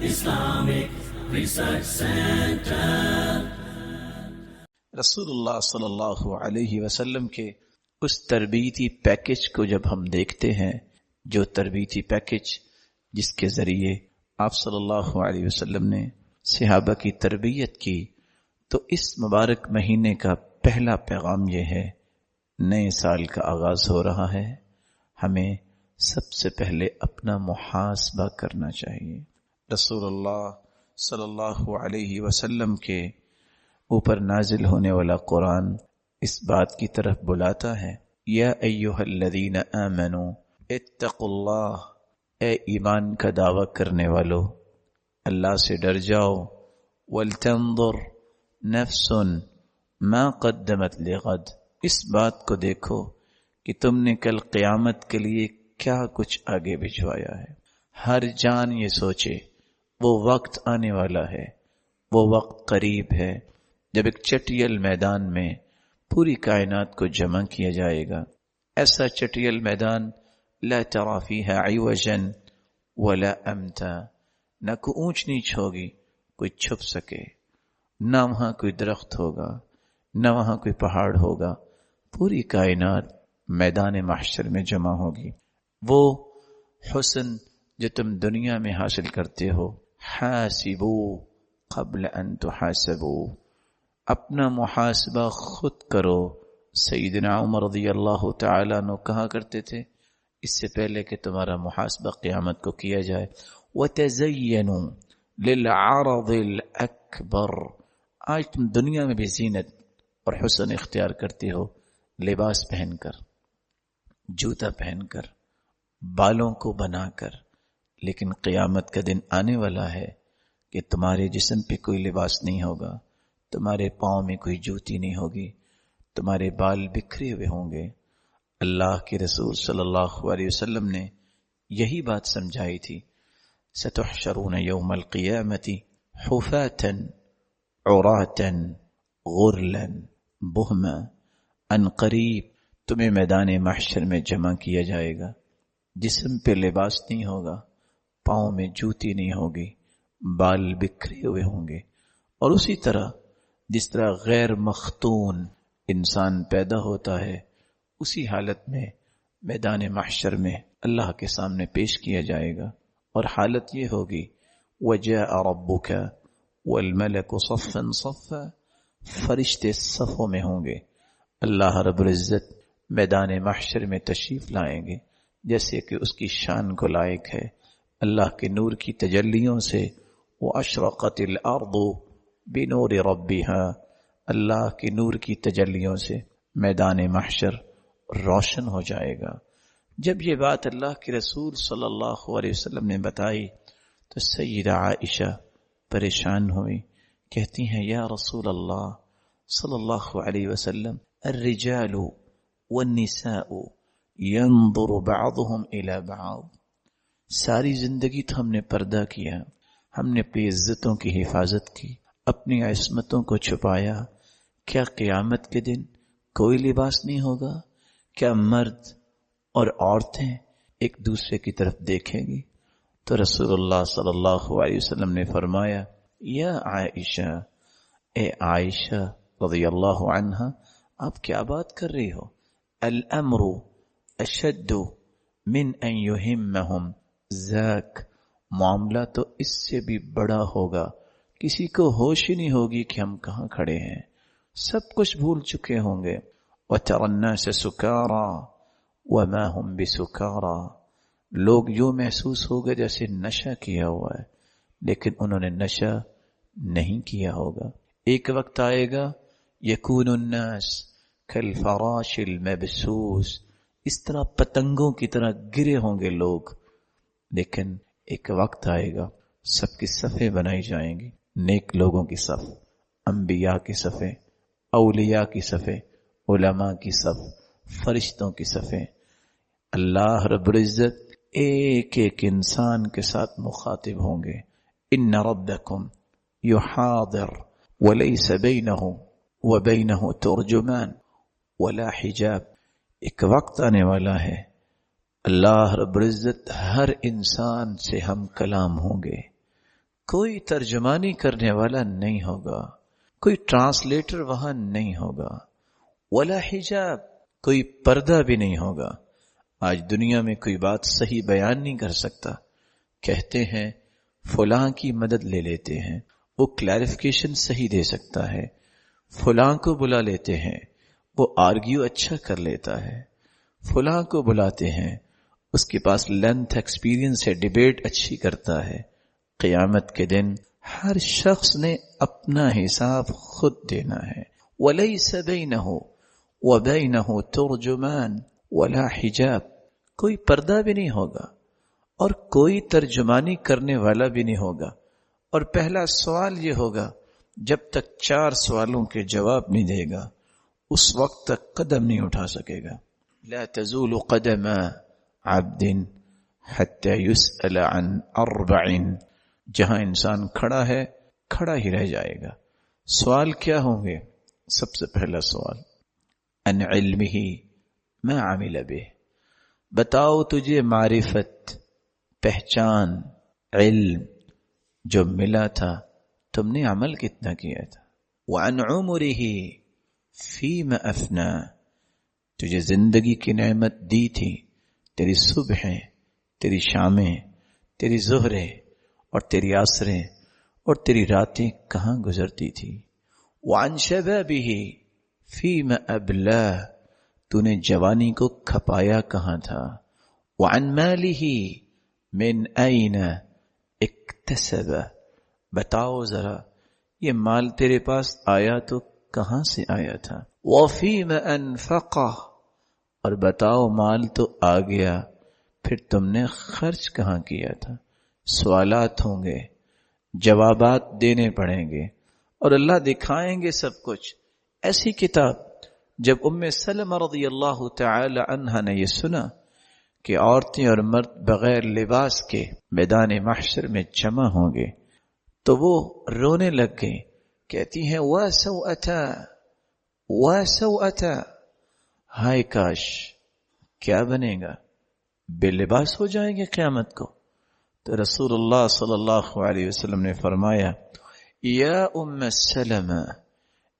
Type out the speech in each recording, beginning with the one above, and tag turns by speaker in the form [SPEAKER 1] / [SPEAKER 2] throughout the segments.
[SPEAKER 1] Islamic Research Center.
[SPEAKER 2] رسول اللہ صلی اللہ علیہ وسلم کے اس تربیتی پیکج کو جب ہم دیکھتے ہیں، جو تربیتی پیکج جس کے ذریعے آپ صلی اللہ علیہ وسلم نے صحابہ کی تربیت کی، تو اس مبارک مہینے کا پہلا پیغام یہ ہے، نئے سال کا آغاز ہو رہا ہے، ہمیں سب سے پہلے اپنا محاسبہ کرنا چاہیے۔ رسول اللہ صلی اللہ علیہ وسلم کے اوپر نازل ہونے والا قرآن اس بات کی طرف بلاتا ہے، یا ایھا الذین آمنوا اتقوا اللہ، اے ایمان کا دعویٰ کرنے والو، اللہ سے ڈر جاؤ، ولتنظر نفس ما قدمت لغد، اس بات کو دیکھو کہ تم نے کل قیامت کے لیے کیا کچھ آگے بھجوایا ہے۔ ہر جان یہ سوچے وہ وقت آنے والا ہے، وہ وقت قریب ہے جب ایک چٹیل میدان میں پوری کائنات کو جمع کیا جائے گا، ایسا چٹیل میدان لا تری فیہ عوجا ولا امتا، نہ کوئی اونچ نیچ ہوگی کوئی چھپ سکے، نہ وہاں کوئی درخت ہوگا، نہ وہاں کوئی پہاڑ ہوگا، پوری کائنات میدان محشر میں جمع ہوگی۔ وہ حسن جو تم دنیا میں حاصل کرتے ہو، حاسبو قبل ان تحاسبو، اپنا محاسبہ خود کرو۔ سیدنا عمر رضی اللہ تعالیٰ عنہ کہا کرتے تھے، اس سے پہلے کہ تمہارا محاسبہ قیامت کو کیا جائے، وَتَزَيَّنُوا لِلْعَرَضِ الْأَكْبَرِ، آج تم دنیا میں بھی زینت اور حسن اختیار کرتے ہو، لباس پہن کر، جوتا پہن کر، بالوں کو بنا کر، لیکن قیامت کا دن آنے والا ہے کہ تمہارے جسم پہ کوئی لباس نہیں ہوگا، تمہارے پاؤں میں کوئی جوتی نہیں ہوگی، تمہارے بال بکھرے ہوئے ہوں گے۔ اللہ کے رسول صلی اللہ علیہ وسلم نے یہی بات سمجھائی تھی، سَتُحْشَرُونَ يَوْمَ الْقِيَامَةِ حُفَاةً عُرَاةً غُرْلًا بُهْمًا، ان قریب تمہیں میدان محشر میں جمع کیا جائے گا، جسم پہ لباس نہیں ہوگا، پاؤں میں جوتی نہیں ہوگی، بال بکھرے ہوئے ہوں گے، اور اسی طرح جس طرح غیر مختون انسان پیدا ہوتا ہے، اسی حالت میں میدان محشر میں اللہ کے سامنے پیش کیا جائے گا، اور حالت یہ ہوگی وَجَاءَ رَبُّكَ وَالْمَلَكُ صَفًّا صَفًّا، فرشتے صفوں میں ہوں گے، اللہ رب العزت میدان محشر میں تشریف لائیں گے جیسے کہ اس کی شان کو لائق ہے۔ اللہ کے نور کی تجلیوں سے وَأَشْرَقَتِ الْأَرْضُ بِنُورِ رَبِّهَا، اللہ کے نور کی تجلیوں سے میدان محشر روشن ہو جائے گا۔ جب یہ بات اللہ کے رسول صلی اللہ علیہ وسلم نے بتائی تو سیدہ عائشہ پریشان ہوئی، کہتی ہیں یا رسول اللہ صلی اللہ علیہ وسلم، الرجال والنساء ينظر بعضهم الى بعض، ساری زندگی تو ہم نے پردہ کیا، ہم نے اپنی عزتوں کی حفاظت کی، اپنی عصمتوں کو چھپایا، کیا قیامت کے دن کوئی لباس نہیں ہوگا؟ کیا مرد اور عورتیں ایک دوسرے کی طرف دیکھیں گی؟ تو رسول اللہ صلی اللہ علیہ وسلم نے فرمایا، یا عائشہ، اے عائشہ رضی اللہ عنہا، آپ کیا بات کر رہی ہو؟ الامر اشد من ان یہمہم ذاک، معاملہ تو اس سے بھی بڑا ہوگا، کسی کو ہوش ہی نہیں ہوگی کہ ہم کہاں کھڑے ہیں، سب کچھ بھول چکے ہوں گے۔ وَتَرَى النَّاسَ سُكَارَى وَمَا هُمْ بِسُكَارَى، لوگ یوں محسوس ہوگا جیسے نشہ کیا ہوا ہے، لیکن انہوں نے نشہ نہیں کیا ہوگا۔ ایک وقت آئے گا یکون الناس کالفراش المبثوث، اس طرح پتنگوں کی طرح گرے ہوں گے لوگ، لیکن ایک وقت آئے گا سب کی صفیں بنائی جائیں گی، نیک لوگوں کی صف، انبیاء کی صفیں، اولیاء کی صفیں، علماء کی صف، فرشتوں کی صفیں۔ اللہ رب العزت ایک ایک انسان کے ساتھ مخاطب ہوں گے، ان ربکم یحاضر ولیس بینہ وبینہ ترجمان ولا حجاب، ایک وقت آنے والا ہے اللہ رب العزت ہر انسان سے ہم کلام ہوں گے، کوئی ترجمانی کرنے والا نہیں ہوگا، کوئی ٹرانسلیٹر وہاں نہیں ہوگا، ولا حجاب، کوئی پردہ بھی نہیں ہوگا۔ آج دنیا میں کوئی بات صحیح بیان نہیں کر سکتا، کہتے ہیں فلاں کی مدد لے لیتے ہیں، وہ کلیریفیکیشن صحیح دے سکتا ہے، فلاں کو بلا لیتے ہیں، وہ آرگیو اچھا کر لیتا ہے، فلاں کو بلاتے ہیں، اس کے پاس لینتھ ایکسپیرینس ہے، ڈیبیٹ اچھی کرتا ہے۔ قیامت کے دن ہر شخص نے اپنا حساب خود دینا ہے۔ وَلَيْسَ بَيْنَهُ وَبَيْنَهُ تُرْجُمَانٌ وَلَا حِجَاب، کوئی پردہ بھی نہیں ہوگا اور کوئی ترجمانی کرنے والا بھی نہیں ہوگا۔ اور پہلا سوال یہ ہوگا، جب تک 4 سوالوں کے جواب نہیں دے گا اس وقت تک قدم نہیں اٹھا سکے گا۔ لا تزول قدم عبد حتى يسأل عن 4، جہاں انسان کھڑا ہے کھڑا ہی رہ جائے گا۔ سوال کیا ہوں گے؟ سب سے پہلا سوال عن علمه ما عمل به، بتاؤ تجھے معرفت، پہچان، علم جو ملا تھا تم نے عمل کتنا کیا تھا۔ وعن عمره فيما افنا، تجھے زندگی کی نعمت دی تھی، تیری صبحیں، تیری شامیں، تیری ظہریں اور تیری عصریں اور تیری راتیں کہاں گزرتی تھی۔ وعن شبابه فيما ابلا، تو نے جوانی کو کھپایا کہاں تھا۔ وعن ماله من اين اکتسب، بتاؤ ذرا یہ مال تیرے پاس آیا تو کہاں سے آیا تھا۔ وفيما انفقه، اور بتاؤ مال تو آ گیا پھر تم نے خرچ کہاں کیا تھا۔ سوالات ہوں گے، جوابات دینے پڑیں گے اور اللہ دکھائیں گے سب کچھ۔ ایسی کتاب جب ام سلمہ رضی اللہ تعالی عنہا نے یہ سنا کہ عورتیں اور مرد بغیر لباس کے میدان محشر میں جمع ہوں گے تو وہ رونے لگ گئیں، کہتی ہیں وَسَوْأَتَا وَسَوْأَتَا، ہائے کاش کیا بنے گا، بے لباس ہو جائیں گے قیامت کو۔ تو رسول اللہ صلی اللہ علیہ وسلم نے فرمایا یا ام سلمہ،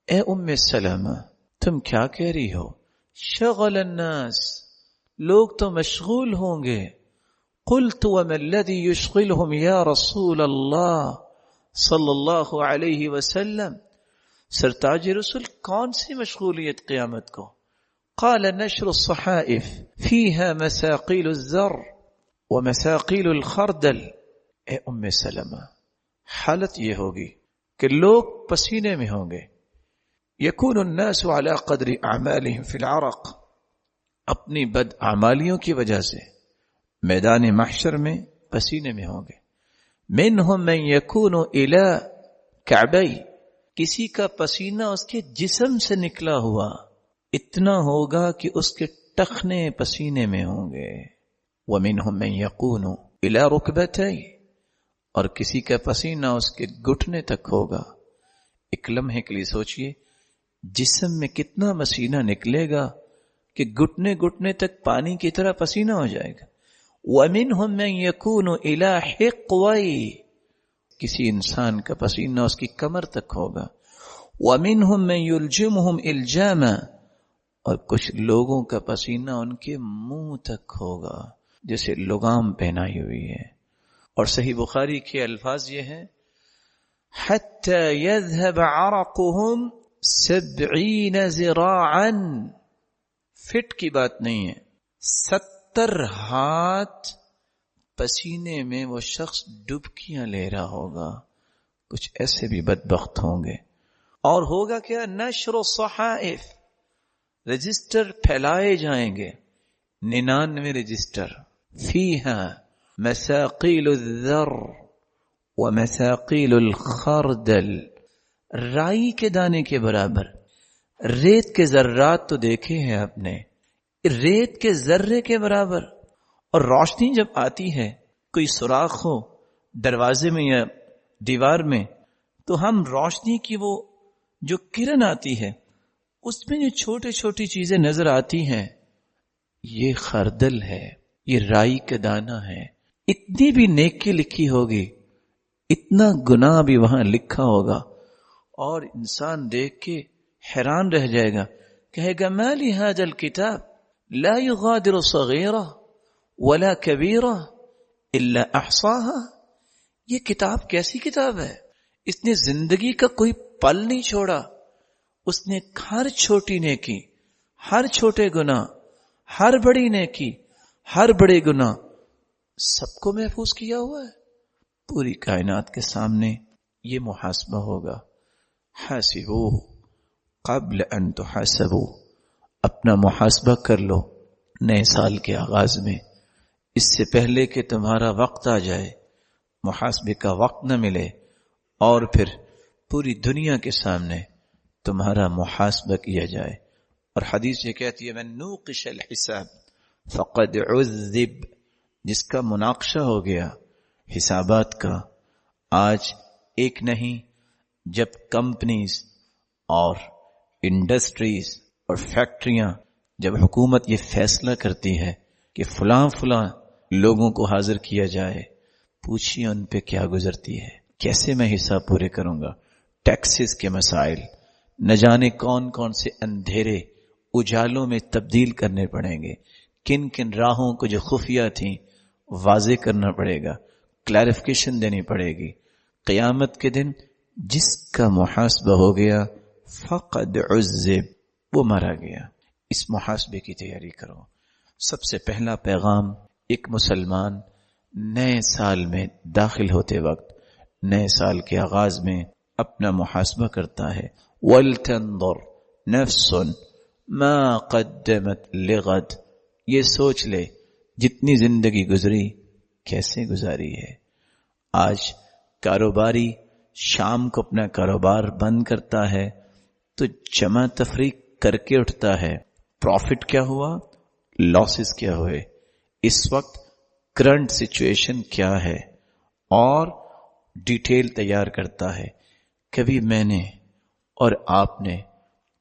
[SPEAKER 2] اے ام سلمہ تم کیا کہہ رہی ہو، شغل الناس، لوگ تو مشغول ہوں گے۔ قلت وما الذي يشغلهم یا رسول اللہ صلی اللہ علیہ وسلم، سرتاج رسول کون سی مشغولیت قیامت کو؟ قال نشر الصحائف فيها مساقيل الزر ومساقيل الخردل۔ اے ام سلمہ حالت یہ ہوگی کہ لوگ پسینے میں ہوں گے، یکون الناس على قدر اعمالهم في العرق، اپنی بد اعمالیوں کی وجہ سے میدان محشر میں پسینے میں ہوں گے۔ منهم من يكون الى كعبي، کسی کا پسینہ اس کے جسم سے نکلا ہوا اتنا ہوگا کہ اس کے ٹخنے پسینے میں ہوں گے۔ وَمِنْهُمْ مَنْ يَكُونُ إِلَى رُكْبَتَيْ، اور کسی کا پسینہ اس کے گھٹنے تک ہوگا۔ ایک لمحے کے لیے سوچئے جسم میں کتنا پسینہ نکلے گا کہ گھٹنے گھٹنے تک پانی کی طرح پسینہ ہو جائے گا۔ وَمِنْهُمْ مَنْ يَكُونُ إِلَى حِقْوَيْ، کسی انسان کا پسینہ اس کی کمر تک ہوگا۔ وَمِنْهُمْ مَنْ يُلْجِمُهُمْ إِلْجَامًا، اور کچھ لوگوں کا پسینہ ان کے منہ تک ہوگا جیسے لگام پہنائی ہوئی ہے۔ اور صحیح بخاری کے الفاظ یہ ہیں حتی یذهب عرقهم 70 ذراعا، فٹ کی بات نہیں ہے، 70 ہاتھ پسینے میں وہ شخص ڈبکیاں لے رہا ہوگا۔ کچھ ایسے بھی بدبخت ہوں گے۔ اور ہوگا کیا؟ نشر الصحائف، رجسٹر پھیلائے جائیں گے، 99 رجسٹر، فیہا مساقیل الذر ومساقیل الخردل، رائی کے دانے کے برابر، ریت کے ذرات تو دیکھے ہیں آپ نے، ریت کے ذرے کے برابر۔ اور روشنی جب آتی ہے، کوئی سوراخ ہو دروازے میں یا دیوار میں، تو ہم روشنی کی وہ جو کرن آتی ہے اس میں جو چھوٹی چھوٹی چیزیں نظر آتی ہیں، یہ خردل ہے، یہ رائی کا دانہ ہے. اتنی بھی نیکی لکھی ہوگی، اتنا گناہ بھی وہاں لکھا ہوگا، اور انسان دیکھ کے حیران رہ جائے گا، کہے گا ما لی ھذا الکتاب لا یغادر صغیرہ ولا کبیرہ الا احصاها. یہ کتاب کیسی کتاب ہے؟ اس نے زندگی کا کوئی پل نہیں چھوڑا. اس نے ہر چھوٹی نیکی، ہر چھوٹے گناہ، ہر بڑی نیکی، ہر بڑے گناہ، سب کو محفوظ کیا ہوا ہے. پوری کائنات کے سامنے یہ محاسبہ ہوگا. حاسبوه قبل ان تحاسبوا. اپنا محاسبہ کر لو نئے سال کے آغاز میں، اس سے پہلے کہ تمہارا وقت آ جائے، محاسبے کا وقت نہ ملے، اور پھر پوری دنیا کے سامنے تمہارا محاسبہ کیا جائے. اور حدیث یہ کہتی ہے من نوقش الحساب فقد عذب. جس کا مناقشہ ہو گیا حسابات کا. آج ایک نہیں، جب کمپنیز اور انڈسٹریز اور فیکٹریاں، جب حکومت یہ فیصلہ کرتی ہے کہ فلاں فلاں لوگوں کو حاضر کیا جائے، پوچھئے ان پہ کیا گزرتی ہے، کیسے میں حساب پورے کروں گا. ٹیکسز کے مسائل، نہ جانے کون کون سے اندھیرے اجالوں میں تبدیل کرنے پڑیں گے، کن کن راہوں کو جو خفیہ تھیں واضح کرنا پڑے گا، کلیریفیکیشن دینی پڑے گی. قیامت کے دن جس کا محاسبہ ہو گیا فقد عذب، وہ مارا گیا. اس محاسبے کی تیاری کرو. سب سے پہلا پیغام ایک مسلمان نئے سال میں داخل ہوتے وقت، نئے سال کے آغاز میں اپنا محاسبہ کرتا ہے. وَلْتَنْظُرْ نَفْسٌ مَا قَدَّمَتْ لِغَدْ. یہ سوچ لے جتنی زندگی گزری کیسے گزاری ہے. آج کاروباری شام کو اپنا کاروبار بند کرتا ہے تو جمع تفریق کر کے اٹھتا ہے. پروفٹ کیا ہوا، لاسز کیا ہوئے، اس وقت کرنٹ سچویشن کیا ہے، اور ڈیٹیل تیار کرتا ہے. کبھی میں نے اور آپ نے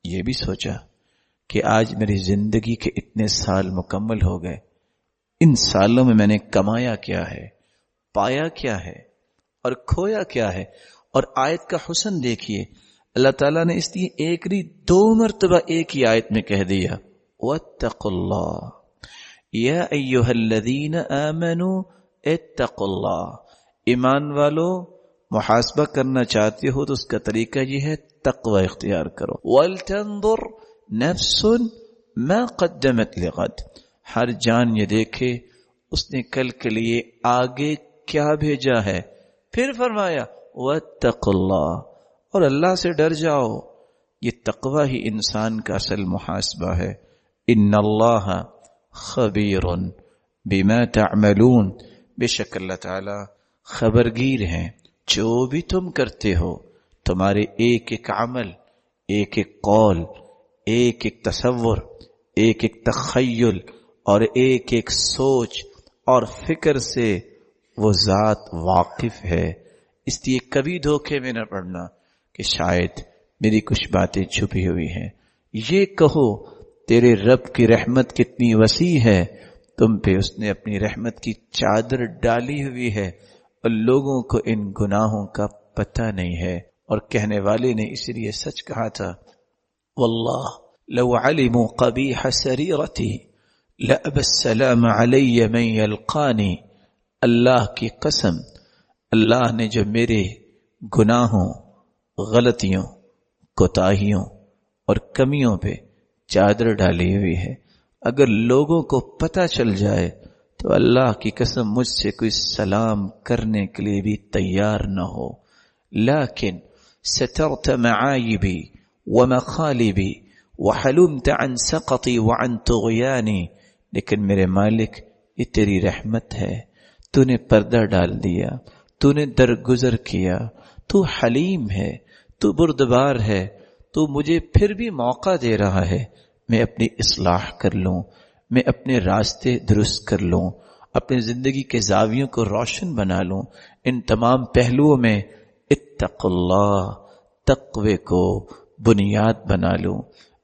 [SPEAKER 2] یہ بھی سوچا کہ آج میری زندگی کے اتنے سال مکمل ہو گئے، ان سالوں میں نے کمایا کیا ہے، پایا کیا ہے، اور کھویا کیا ہے. اور آیت کا حسن دیکھیے، اللہ تعالیٰ نے اس لیے ایک نہیں 2 مرتبہ ایک ہی آیت میں کہہ دیا وَاتَّقُوا اللَّهَ يَا أَيُّهَا الَّذِينَ آمَنُوا اتَّقُوا اللَّهَ. ایمان والو، محاسبہ کرنا چاہتے ہو تو اس کا طریقہ یہ ہے تقوی اختیار کرو. وَلْتَنْظُرْ نَفْسٌ مَا قَدَّمَتْ لِغَدْ. ہر جان یہ دیکھے اس نے کل کے لیے آگے کیا بھیجا ہے. پھر فرمایا وَاتَّقُوا اللَّهَ، اور اللہ سے ڈر جاؤ. یہ تقوی ہی انسان کا اصل محاسبہ ہے. ان اللہ خبیر بما تعملون. بے شک اللہ تعالی خبرگیر ہیں جو بھی تم کرتے ہو. تمہارے ایک ایک عمل، ایک ایک قول، ایک ایک تصور، ایک ایک تخیل اور ایک ایک سوچ اور فکر سے وہ ذات واقف ہے. اس لیے کبھی دھوکے میں نہ پڑنا کہ شاید میری کچھ باتیں چھپی ہوئی ہیں. یہ کہو تیرے رب کی رحمت کتنی وسیع ہے، تم پہ اس نے اپنی رحمت کی چادر ڈالی ہوئی ہے، اور لوگوں کو ان گناہوں کا پتہ نہیں ہے. اور کہنے والے نے اس لیے سچ کہا تھا واللہ لو علموا قبیح سریرتی لأبى السلام علی من یلقانی. اللہ کی قسم، اللہ نے جو میرے گناہوں، غلطیوں، کوتاہیوں اور کمیوں پہ چادر ڈالی ہوئی ہے، اگر لوگوں کو پتہ چل جائے تو اللہ کی قسم مجھ سے کوئی سلام کرنے کے لیے بھی تیار نہ ہو. لیکن سترت معایبی ومخالبی وحلمت عن سقطی وعن طغیانی. لیکن میرے مالک یہ تیری رحمت ہے، تو نے پردہ ڈال دیا، تو نے درگزر کیا، تو حلیم ہے، تو بردبار ہے، تو مجھے پھر بھی موقع دے رہا ہے میں اپنی اصلاح کر لوں، میں اپنے راستے درست کر لوں، اپنی زندگی کے زاویوں کو روشن بنا لوں. ان تمام پہلوؤں میں اتق اللہ، تقوی کو بنیاد بنا لوں.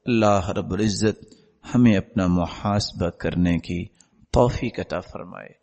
[SPEAKER 2] اللہ رب العزت ہمیں اپنا محاسبہ کرنے کی توفیق عطا فرمائے.